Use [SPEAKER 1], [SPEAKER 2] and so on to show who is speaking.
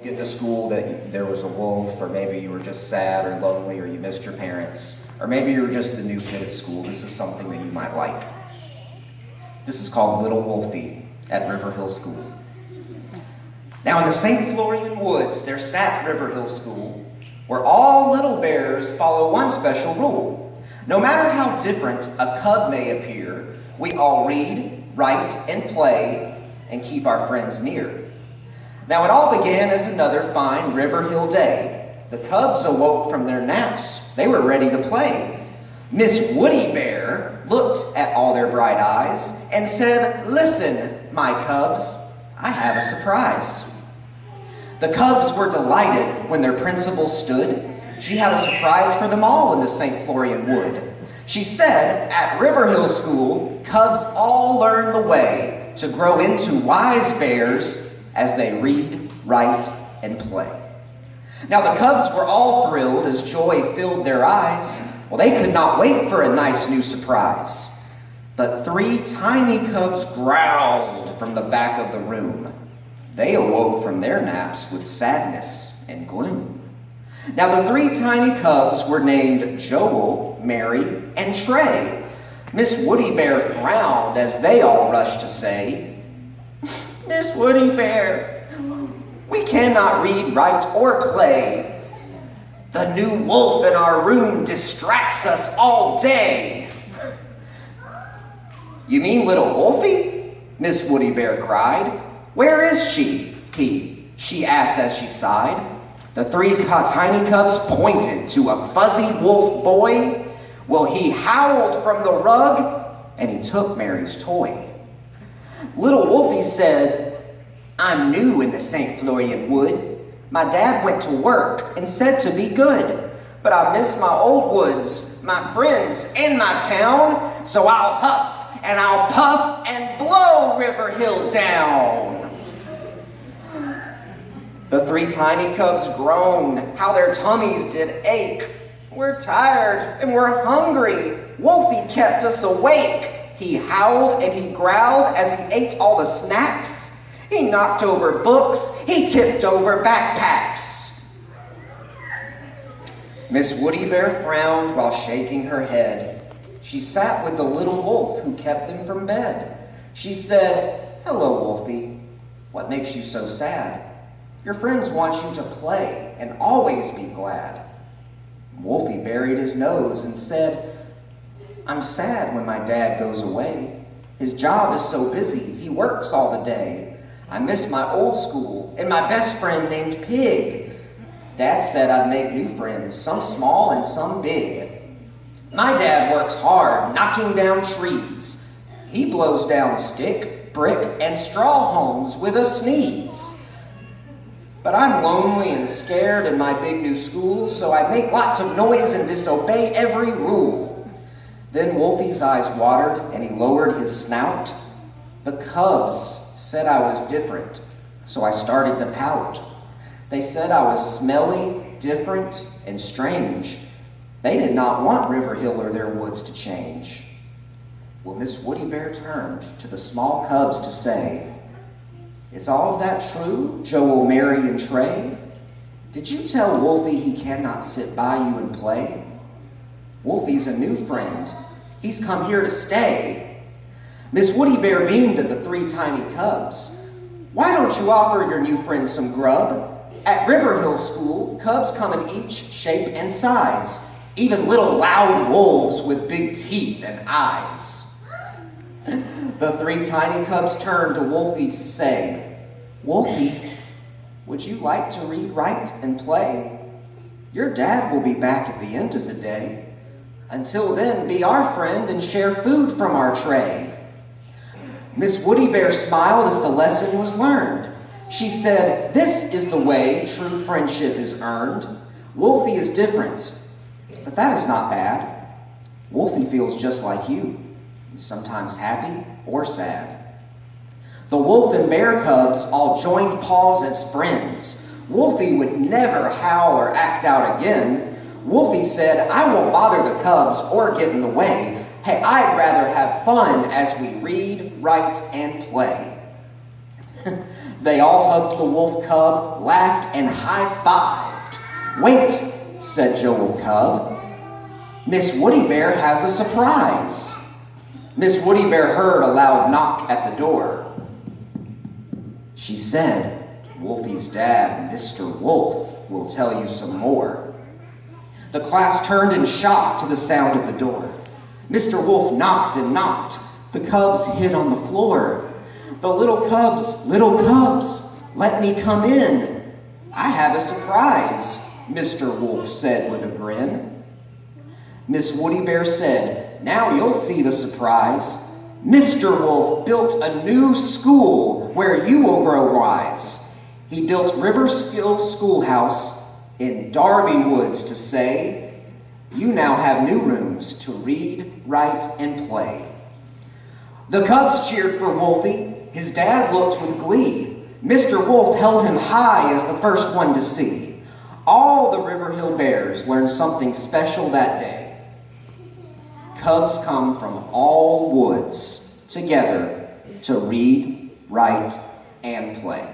[SPEAKER 1] Get to school that there was a wolf, or maybe you were just sad or lonely, or you missed your parents, or maybe you were just the new kid at school. This is something that you might like. This is called Little Wolfie at Riverhill School. Now in the St. Florian woods, there sat Riverhill School, where all little bears follow one special rule. No matter how different a cub may appear, we all read, write, and play, and keep our friends near. Now it all began as another fine Riverhill day. The cubs awoke from their naps. They were ready to play. Miss Woody Bear looked at all their bright eyes and said, "Listen, my cubs, I have a surprise." The cubs were delighted when their principal stood. She had a surprise for them all in the St. Florian wood. She said, at Riverhill School, cubs all learn the way to grow into wise bears as they read, write, and play. Now the cubs were all thrilled as joy filled their eyes. Well, they could not wait for a nice new surprise. But three tiny cubs growled from the back of the room. They awoke from their naps with sadness and gloom. Now the three tiny cubs were named Joel, Mary, and Trey. Miss Woody Bear frowned as they all rushed to say, "Miss Woody Bear, we cannot read, write, or play. The new wolf in our room distracts us all day." "You mean little Wolfie?" Miss Woody Bear cried. "Where is she?" she asked as she sighed. The three tiny cubs pointed to a fuzzy wolf boy. Well, he howled from the rug and he took Mary's toy. Little Wolfie said, "I'm new in the St. Florian wood. My dad went to work and said to be good. But I miss my old woods, my friends, and my town. So I'll huff and I'll puff and blow Riverhill down." The three tiny cubs groaned, how their tummies did ache. "We're tired and we're hungry. Wolfie kept us awake." He howled and he growled as he ate all the snacks. He knocked over books. He tipped over backpacks. Miss Woody Bear frowned while shaking her head. She sat with the little wolf who kept them from bed. She said, "Hello, Wolfie. What makes you so sad? Your friends want you to play and always be glad." Wolfie buried his nose and said, "I'm sad when my dad goes away. His job is so busy, he works all the day. I miss my old school and my best friend named Pig. Dad said I'd make new friends, some small and some big. My dad works hard, knocking down trees. He blows down stick, brick, and straw homes with a sneeze. But I'm lonely and scared in my big new school, so I make lots of noise and disobey every rule." Then Wolfie's eyes watered and he lowered his snout. "The cubs said I was different, so I started to pout. They said I was smelly, different, and strange. They did not want Riverhill or their woods to change." Well, Miss Woody Bear turned to the small cubs to say, "Is all of that true, Joel, Mary, and Trey? Did you tell Wolfie he cannot sit by you and play? Wolfie's a new friend. He's come here to stay." Miss Woody Bear beamed at the three tiny cubs. "Why don't you offer your new friend some grub? At Riverhill School, cubs come in each shape and size, even little loud wolves with big teeth and eyes." The three tiny cubs turned to Wolfie to say, "Wolfie, would you like to read, write, and play? Your dad will be back at the end of the day. Until then, be our friend and share food from our tray." Miss Woody Bear smiled as the lesson was learned. She said, "This is the way true friendship is earned. Wolfie is different, but that is not bad. Wolfie feels just like you, sometimes happy or sad." The wolf and bear cubs all joined paws as friends. Wolfie would never howl or act out again. Wolfie said, "I won't bother the cubs or get in the way. Hey, I'd rather have fun as we read, write, and play." They all hugged the wolf cub, laughed, and high-fived. "Wait," said Joel Cub. "Miss Woody Bear has a surprise." Miss Woody Bear heard a loud knock at the door. She said, "Wolfie's dad, Mr. Wolf, will tell you some more." The class turned in shock to the sound at the door. Mr. Wolf knocked and knocked. The cubs hid on the floor. "The little cubs, let me come in. I have a surprise," Mr. Wolf said with a grin. Miss Woody Bear said, "Now you'll see the surprise. Mr. Wolf built a new school where you will grow wise. He built Riverhill Schoolhouse in Darby Woods to say, you now have new rooms to read, write, and play." The cubs cheered for Wolfie. His dad looked with glee. Mr. Wolf held him high as the first one to see. All the Riverhill Bears learned something special that day. Cubs come from all woods together to read, write, and play.